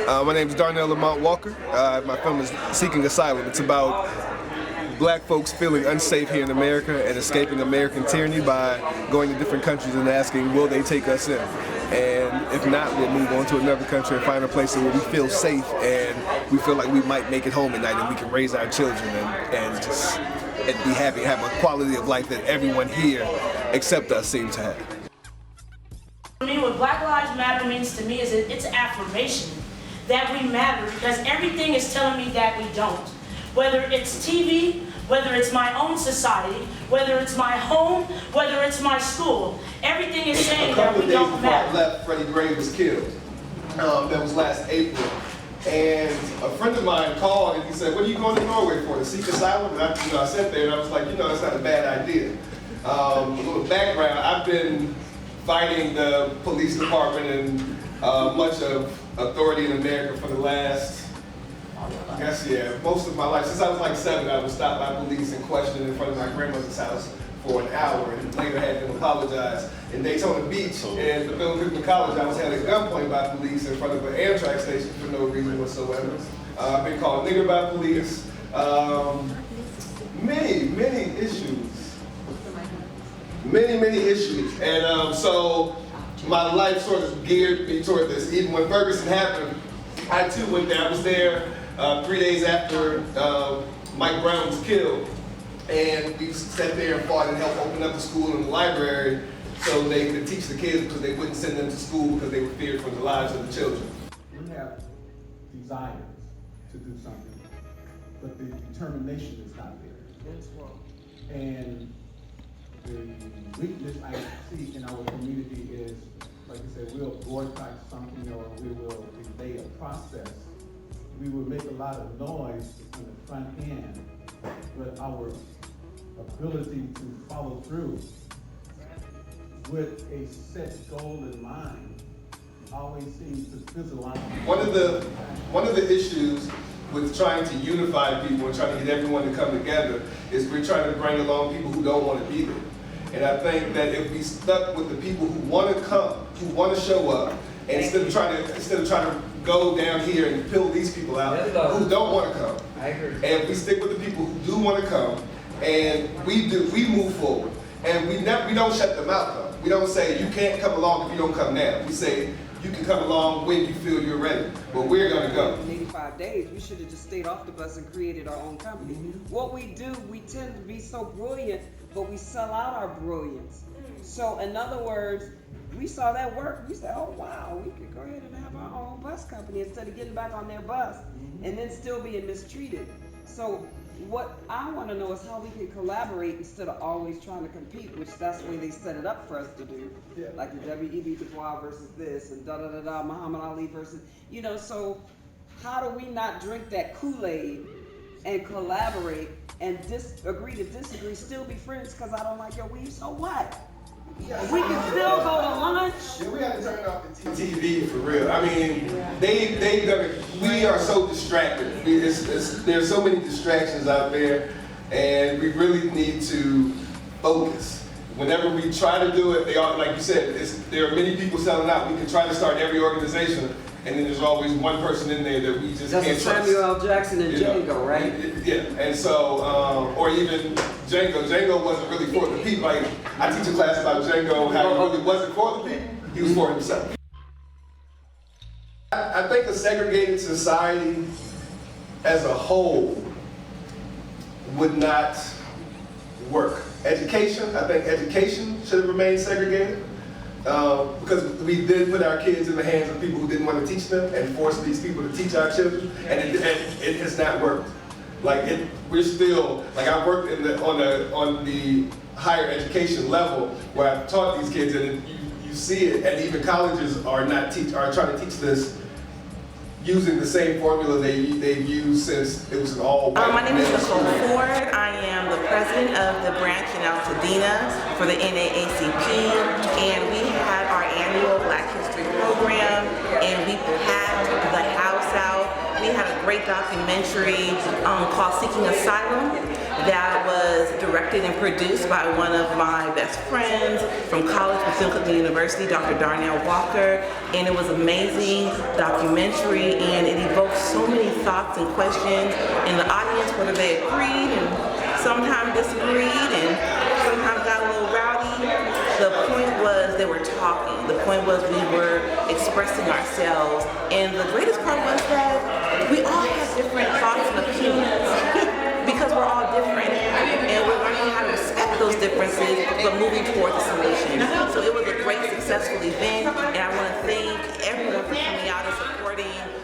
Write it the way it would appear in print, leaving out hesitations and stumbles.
My name is Darnel Walker. My film is Seeking Asylum. It's about black folks feeling unsafe here in America and escaping American tyranny by going to different countries and asking, will they take us in? And if not, we'll move on to another country and find a place where we feel safe and we feel like we might make it home at night and we can raise our children and be happy, have a quality of life that everyone here except us seems to have. For me, what Black Lives Matter means to me is it's affirmation that we matter, because everything is telling me that we don't. Whether it's TV, whether it's my own society, whether it's my home, whether it's my school, everything is saying that we don't matter. A couple of days before I left, Freddie Gray was killed. That was last April. And a friend of mine called and he said, what are you going to Norway for, to seek asylum? And I sat there and I was like, that's not a bad idea. A little background, I've been fighting the police department and much of authority in America for the last, most of my life. Since I was like 7, I was stopped by police and questioned in front of my grandmother's house for an hour and later had them apologize. In Daytona Beach, at the Bill Clinton College, I was held at gunpoint by police in front of an Amtrak station for no reason whatsoever. I've been called a nigger by police. Many issues. Many issues. And so my life sort of geared me toward this. Even when Ferguson happened, I too went there. I was there 3 days after Mike Brown was killed. And we sat there and fought and helped open up the school and the library so they could teach the kids, because they wouldn't send them to school because they were feared for the lives of the children. We have desires to do something, but the determination is not there. That's wrong. And the weakness I see in our community is, like I said, we'll boycott something or we will delay a process. We will make a lot of noise on the front end, but our ability to follow through with a set goal in mind always seems to fizzle out. One of the issues with trying to unify people and trying to get everyone to come together is we're trying to bring along people who don't want to be there. And I think that if we stuck with the people who want to come, who want to show up, and instead of trying to go down here and pill these people out who don't want to come, I agree. and if we stick with the people who do want to come, and we move forward, and we don't shut them out though. We don't say you can't come along if you don't come now. We say you can come along when you feel you're ready, but we're going to go. In 85 days, we should have just stayed off the bus and created our own company. What we do, we tend to be so brilliant, but we sell out our brilliance. So in other words, we saw that work. We said, oh wow, we could go ahead and have our own bus company instead of getting back on their bus and then still being mistreated. So what I want to know is how we can collaborate instead of always trying to compete, which that's the way they set it up for us to do. Yeah. Like the W.E.B. Du Bois versus this and da-da-da-da, Muhammad Ali versus, so how do we not drink that Kool-Aid and collaborate and agree to disagree, still be friends because I don't like your weave, so what? Yeah. We can still go to lunch. Yeah, we have to turn off the TV for real. I mean, we are so distracted. There's so many distractions out there, and we really need to focus. Whenever we try to do it, they are, like you said, there are many people selling out. We can try to start every organization, and then there's always one person in there that we just can't trust. Samuel L. Jackson and Django, right? And so, or even Django. Django wasn't really for the people. Like, I teach a class about Django, how he really wasn't for the people, he was for himself. I think a segregated society as a whole would not work. Education, I think education should have remained segregated. Because we did put our kids in the hands of people who didn't want to teach them and force these people to teach our children, and it has not worked. We're still, I worked on the higher education level where I've taught these kids, and you see it, and even colleges are trying to teach this using the same formula they've used since it was an all-white. My name is Nicole Ford. I am the president of the branch in Altadena for the NAACP, and we had our annual Black History program, and we packed the house out. We had a great documentary called Seeking Asylum, that was directed and produced by one of my best friends from college, Pasadena University, Dr. Darnel Walker, and it was amazing documentary, and it evoked so many thoughts and questions in the audience, whether they agreed and sometimes disagreed and sometimes got a little rowdy. The point was they were talking. The point was we were expressing ourselves, and the greatest part was that we all have different thoughts and opinions because we're all different, and we're learning how to respect those differences, but moving towards a solution. So it was a great, successful event, and I want to thank everyone for coming out and supporting